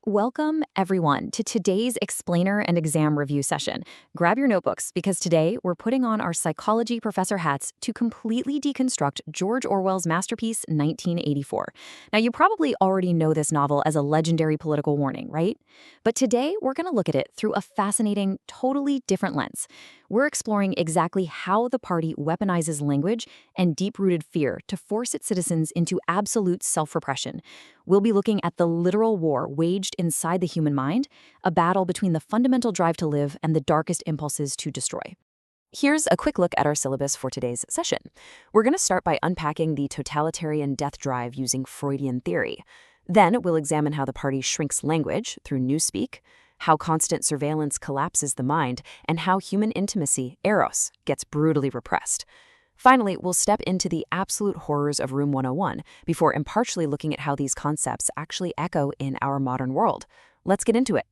Welcome, everyone, to today's explainer and exam review session. Grab your notebooks because today we're putting on our psychology professor hats to completely deconstruct George Orwell's masterpiece, 1984. Now, you probably already know this novel as a legendary political warning, right? But today we're going to look at it through a fascinating, totally different lens. We're exploring exactly how the party weaponizes language and deep-rooted fear to force its citizens into absolute self-repression. We'll be looking at the literal war waged inside the human mind, a battle between the fundamental drive to live and the darkest impulses to destroy. Here's a quick look at our syllabus for today's session. We're going to start by unpacking the totalitarian death drive using Freudian theory. Then we'll examine how the party shrinks language through Newspeak, how constant surveillance collapses the mind, and how human intimacy, eros, gets brutally repressed. Finally, we'll step into the absolute horrors of Room 101 before impartially looking at how these concepts actually echo in our modern world. Let's get into it.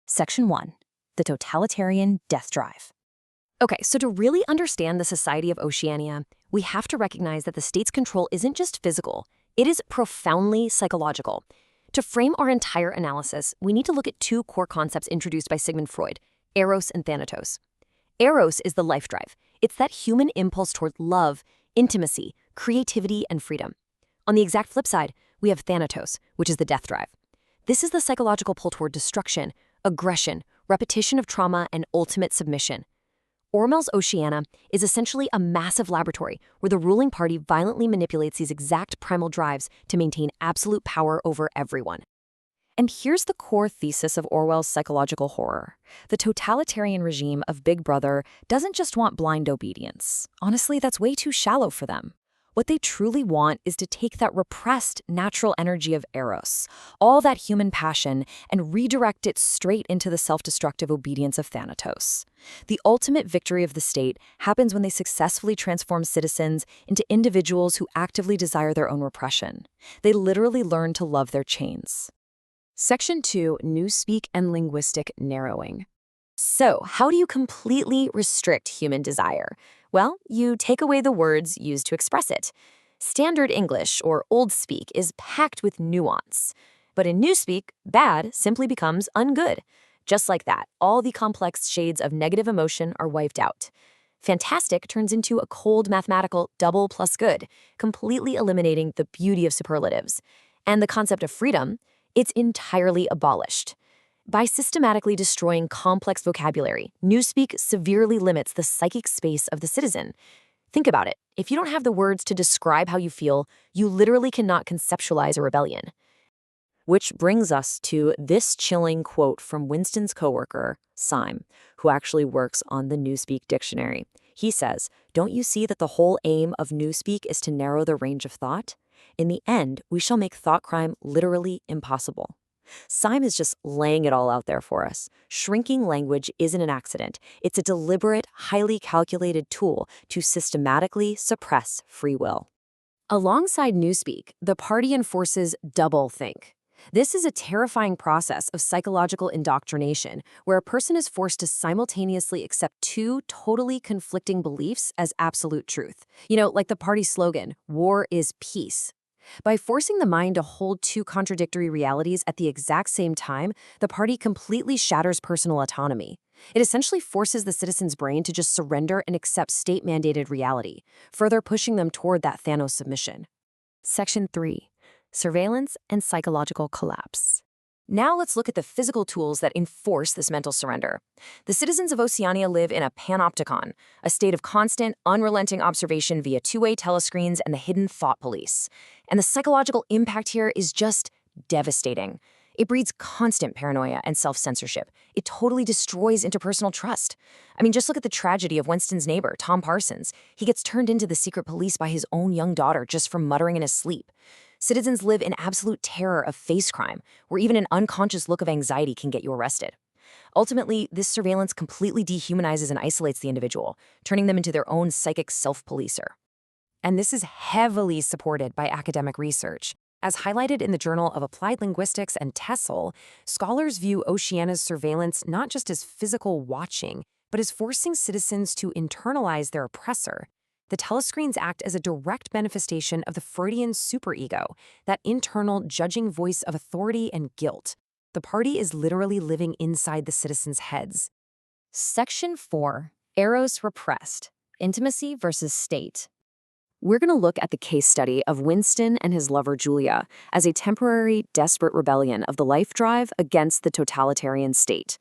Section 1. The Totalitarian Death Drive. Okay, so to really understand the society of Oceania, we have to recognize that the state's control isn't just physical, it is profoundly psychological. To frame our entire analysis, we need to look at two core concepts introduced by Sigmund Freud, eros and thanatos. Eros is the life drive. It's that human impulse toward love, intimacy, creativity, and freedom. On the exact flip side, we have thanatos, which is the death drive. This is the psychological pull toward destruction, aggression, repetition of trauma, and ultimate submission. Orwell's Oceania is essentially a massive laboratory where the ruling party violently manipulates these exact primal drives to maintain absolute power over everyone. And here's the core thesis of Orwell's psychological horror. The totalitarian regime of Big Brother doesn't just want blind obedience. Honestly, that's way too shallow for them. What they truly want is to take that repressed natural energy of eros, all that human passion, and redirect it straight into the self-destructive obedience of thanatos. The ultimate victory of the state happens when they successfully transform citizens into individuals who actively desire their own repression. They literally learn to love their chains. Section 2, Newspeak and Linguistic Narrowing. So, how do you completely restrict human desire? Well, you take away the words used to express it. Standard English, or Old Speak, is packed with nuance. But in Newspeak, bad simply becomes ungood. Just like that, all the complex shades of negative emotion are wiped out. Fantastic turns into a cold mathematical double plus good, completely eliminating the beauty of superlatives. And the concept of freedom, it's entirely abolished. By systematically destroying complex vocabulary, Newspeak severely limits the psychic space of the citizen. Think about it. If you don't have the words to describe how you feel, you literally cannot conceptualize a rebellion. Which brings us to this chilling quote from Winston's coworker, Syme, who actually works on the Newspeak dictionary. He says, "Don't you see that the whole aim of Newspeak is to narrow the range of thought? In the end, we shall make thought crime literally impossible." Syme is just laying it all out there for us. Shrinking language isn't an accident. It's a deliberate, highly calculated tool to systematically suppress free will. Alongside Newspeak, the party enforces doublethink. This is a terrifying process of psychological indoctrination where a person is forced to simultaneously accept two totally conflicting beliefs as absolute truth. Like the party slogan, "War is peace." By forcing the mind to hold two contradictory realities at the exact same time, the party completely shatters personal autonomy. It essentially forces the citizen's brain to just surrender and accept state-mandated reality, further pushing them toward that Thanos submission. Section 3. Surveillance and Psychological Collapse. Now let's look at the physical tools that enforce this mental surrender. The citizens of Oceania live in a panopticon, a state of constant, unrelenting observation via two-way telescreens and the hidden thought police. And the psychological impact here is just devastating. It breeds constant paranoia and self-censorship. It totally destroys interpersonal trust. Just look at the tragedy of Winston's neighbor, Tom Parsons. He gets turned into the secret police by his own young daughter just from muttering in his sleep. Citizens live in absolute terror of face crime, where even an unconscious look of anxiety can get you arrested. Ultimately, this surveillance completely dehumanizes and isolates the individual, turning them into their own psychic self-policer. And this is heavily supported by academic research. As highlighted in the Journal of Applied Linguistics and TESOL, scholars view Oceania's surveillance not just as physical watching, but as forcing citizens to internalize their oppressor. The telescreens act as a direct manifestation of the Freudian superego, that internal judging voice of authority and guilt. The party is literally living inside the citizens' heads. Section 4. Eros repressed. Intimacy versus state. We're going to look at the case study of Winston and his lover Julia as a temporary, desperate rebellion of the life drive against the totalitarian state.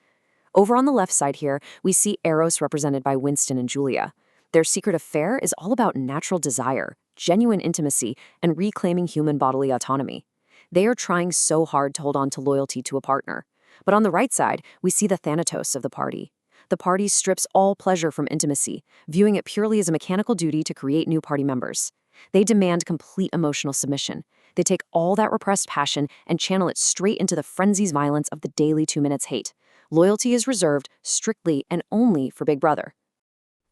Over on the left side here, we see Eros represented by Winston and Julia. Their secret affair is all about natural desire, genuine intimacy, and reclaiming human bodily autonomy. They are trying so hard to hold on to loyalty to a partner. But on the right side, we see the Thanatos of the party. The party strips all pleasure from intimacy, viewing it purely as a mechanical duty to create new party members. They demand complete emotional submission. They take all that repressed passion and channel it straight into the frenzied violence of the daily 2 minutes hate. Loyalty is reserved strictly and only for Big Brother.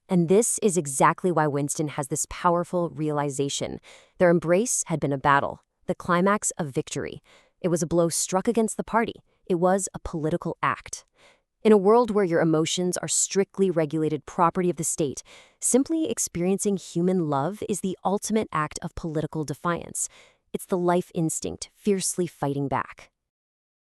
And this is exactly why Winston has this powerful realization. Their embrace had been a battle, the climax of victory. It was a blow struck against the party. It was a political act. In a world where your emotions are strictly regulated property of the state, simply experiencing human love is the ultimate act of political defiance. It's the life instinct fiercely fighting back.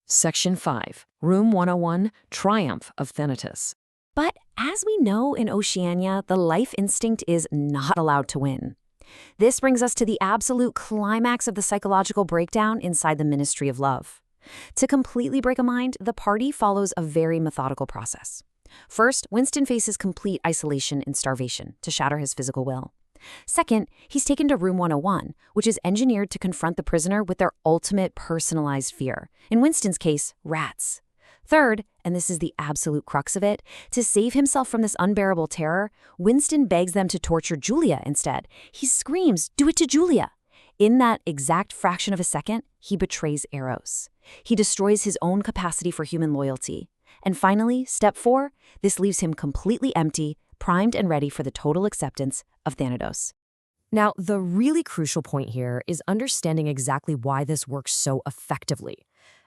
Section 5. Room 101. Triumph of Thanatos. But as we know in Oceania, the life instinct is not allowed to win. This brings us to the absolute climax of the psychological breakdown inside the Ministry of Love. To completely break a mind, the party follows a very methodical process. First, Winston faces complete isolation and starvation to shatter his physical will. Second, he's taken to Room 101, which is engineered to confront the prisoner with their ultimate personalized fear. In Winston's case, rats. Third, and this is the absolute crux of it, to save himself from this unbearable terror, Winston begs them to torture Julia instead. He screams, "Do it to Julia!" In that exact fraction of a second, he betrays Eros. He destroys his own capacity for human loyalty. And finally, step 4, this leaves him completely empty, primed and ready for the total acceptance of Thanatos. Now, the really crucial point here is understanding exactly why this works so effectively.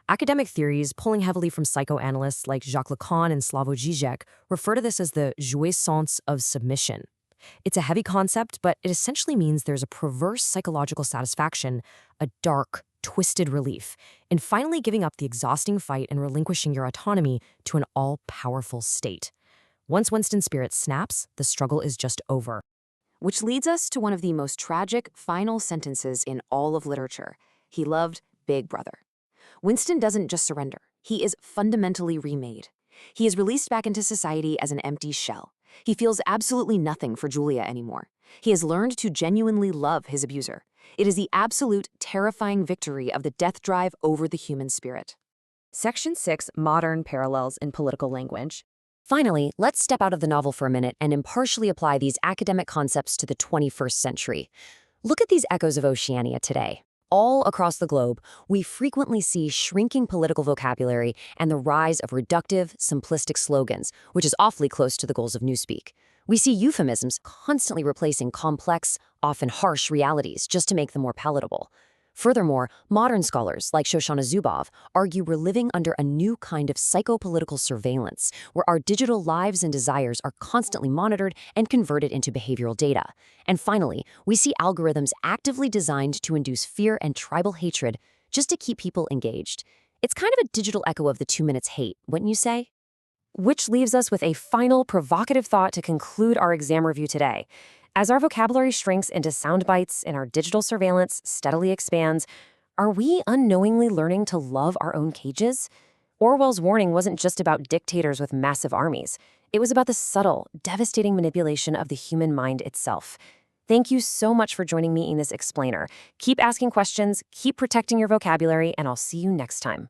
Academic theories, pulling heavily from psychoanalysts like Jacques Lacan and Slavoj Žižek, refer to this as the jouissance of submission. It's a heavy concept, but it essentially means there's a perverse psychological satisfaction, a dark, twisted relief, in finally giving up the exhausting fight and relinquishing your autonomy to an all-powerful state. Once Winston's spirit snaps, the struggle is just over. Which leads us to one of the most tragic final sentences in all of literature. He loved Big Brother. Winston doesn't just surrender. He is fundamentally remade. He is released back into society as an empty shell. He feels absolutely nothing for Julia anymore. He has learned to genuinely love his abuser. It is the absolute, terrifying victory of the death drive over the human spirit. Section 6. Modern parallels in political language. Finally, let's step out of the novel for a minute and impartially apply these academic concepts to the 21st century. Look at these echoes of Oceania today. All across the globe, we frequently see shrinking political vocabulary and the rise of reductive, simplistic slogans, which is awfully close to the goals of Newspeak. We see euphemisms constantly replacing complex, often harsh realities just to make them more palatable. Furthermore, modern scholars like Shoshana Zuboff argue we're living under a new kind of psychopolitical surveillance, where our digital lives and desires are constantly monitored and converted into behavioral data. And finally, we see algorithms actively designed to induce fear and tribal hatred just to keep people engaged. It's kind of a digital echo of the 2 minutes hate, wouldn't you say? Which leaves us with a final provocative thought to conclude our exam review today. As our vocabulary shrinks into sound bites and our digital surveillance steadily expands, are we unknowingly learning to love our own cages? Orwell's warning wasn't just about dictators with massive armies. It was about the subtle, devastating manipulation of the human mind itself. Thank you so much for joining me in this explainer. Keep asking questions, keep protecting your vocabulary, and I'll see you next time.